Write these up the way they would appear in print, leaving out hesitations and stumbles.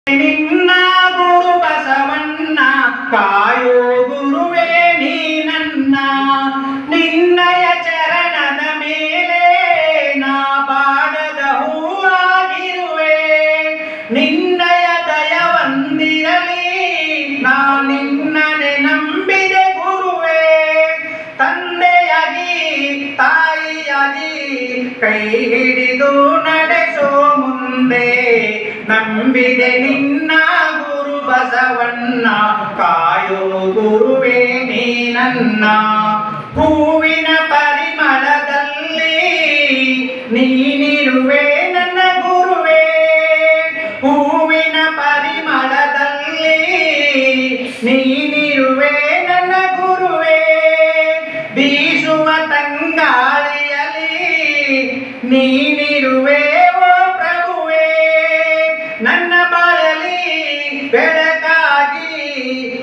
ನಿನ್ನ ಗುರು ಬಸವಣ್ಣ ಕಾಯೋ ಗುರುವೇ ನೀ ನನ್ನ ನಿನ್ನಯ ಚರಣದ ಮೇಲೆ ನಾ ಬಾಡದ ಹೂವಾಗಿರುವೆ ನಿನ್ನಯ ದಯವೊಂದಿರಲಿ ನಾ ನಿನ್ನನೆ ನಂಬಿದೆ ಗುರುವೇ ತಂದೆಯಾಗಿ ತಾಯಿಯಾಗಿ ಕೈ ಹಿಡಿದು ನಡೆಸೋ ಮುಂದೆ ನಂಬಿದೆ ನಿನ್ನ ಗುರು ಬಸವಣ್ಣ ಕಾಯೋ ಗುರುವೇ ನೀ ನನ್ನ ಹೂವಿನ ಪರಿಮಳದಲ್ಲಿ ನೀನಿರುವೆ ನನ್ನ ಗುರುವೇ ಹೂವಿನ ಪರಿಮಳದಲ್ಲಿ ನೀನಿರುವೆ ನನ್ನ ಗುರುವೇ ಬೀಸುವ ತಂಗಾಳಿಯಲ್ಲಿ ನೀನಿರುವೆ ನನ್ನ ಬಾಳಲಿ ಬೆಳಕಾಗಿ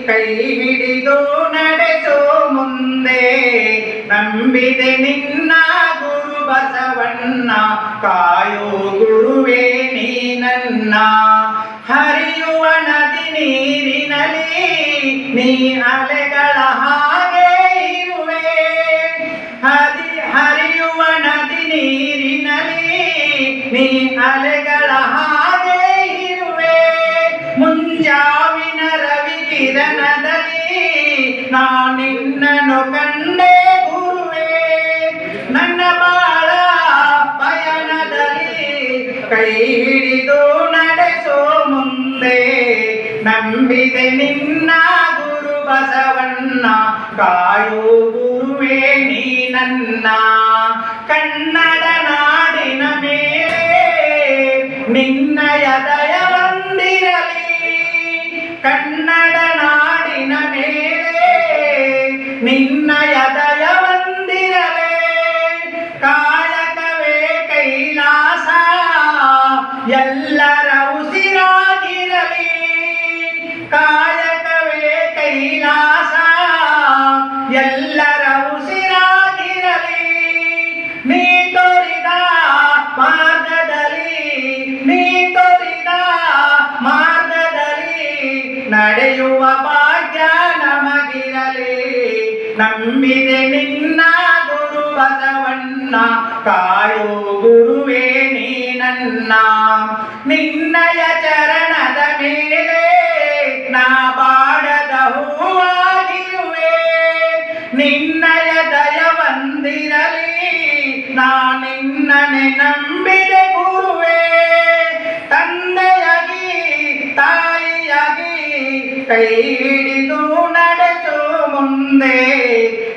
ಕೈ ಹಿಡಿದು ನಡೆಸೋ ಮುಂದೆ ನಂಬಿದೆ ನಿನ್ನ ಗುರು ಬಸವಣ್ಣ ಕಾಯೋ ಗುರುವೇ ನೀ ನನ್ನ ಹರಿಯುವ ನದಿ ನೀರಿನಲ್ಲಿ ನೀ ಅಲೆಗಳ ಹಾಗೆ ಇರುವೆ ಹರಿಯುವ ನದಿ ನೀರಿನಲ್ಲಿ ನೀ ಅಲೆಗಳ ಹಾಗೆ ಮುಂಜಾವಿನ ರವಿ ಕಿರಣದಲ್ಲಿ ನಾ ನಿನ್ನನ್ನು ಕಂಡೆ ಗುರುವೇ ನನ್ನ ಬಾಳ ಪಯಣದಲ್ಲಿ ಕೈ ಹಿಡಿದು ನಡೆಸೋ ಮುಂದೆ ನಂಬಿದೆ ನಿನ್ನ ಗುರು ಬಸವಣ್ಣ ಕಾಯೋ ಗುರುವೇ ನೀ ನನ್ನ ಕನ್ನಡ ನಾಡಿನ ಮೇಲೆ ನಿನ್ನಯ ದಯವೊಂದಿರಲಿ ಕನ್ನಡ ನಾಡಿನ ಮೇಲೆ ನಿನ್ನಯ ದಯವೊಂದಿರಲಿ ಕಾಯಕವೇ ಕೈಲಾಸ ಎಲ್ಲರ ಉಸಿರಾಗಿರಲಿ ಕಾಯಕವೇ ಕೈಲಾಸ ಎಲ್ಲರ ಉಸಿರಾಗಿರಲಿ ನೀ ತೋರಿದ ಮಾರ್ಗದಲ್ಲಿ ನೀ ತೋರಿದ ಮಾರ್ಗದಲ್ಲಿ ನಡೆಯುವ ಭಾಗ್ಯ ನಮಗಿರಲಿ ನಂಬಿದೆ ನಿನ್ನ ಗುರು ಬಸವಣ್ಣ ಕಾಯೋ ಗುರುವೇ ನೀ ನನ್ನ ನಿನ್ನಯ ಚರಣದ ಮೇಲೆ ನಾ ಬಾಡದ ಹೂವಾಗಿರುವೆ ನಿನ್ನಯ ದಯವೊಂದಿರಲಿ ನಾ ನಿನ್ನನೆ ನಂಬಿದೆ ಗುರುವೇ ತಂದೆಯಾಗಿ ತಾಯಿಯಾಗಿ ಕೈ ಹಿಡಿದು ನಡೆಸೋ ಮುಂದೆ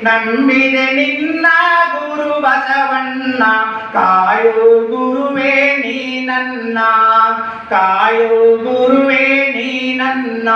ನಂಬಿದೆ ನಿನ್ನ ಗುರು ಬಸವಣ್ಣ ಕಾಯೋ ಗುರುವೇ ನೀ ನನ್ನ ಕಾಯೋ ಗುರುವೇ ನೀ ನನ್ನ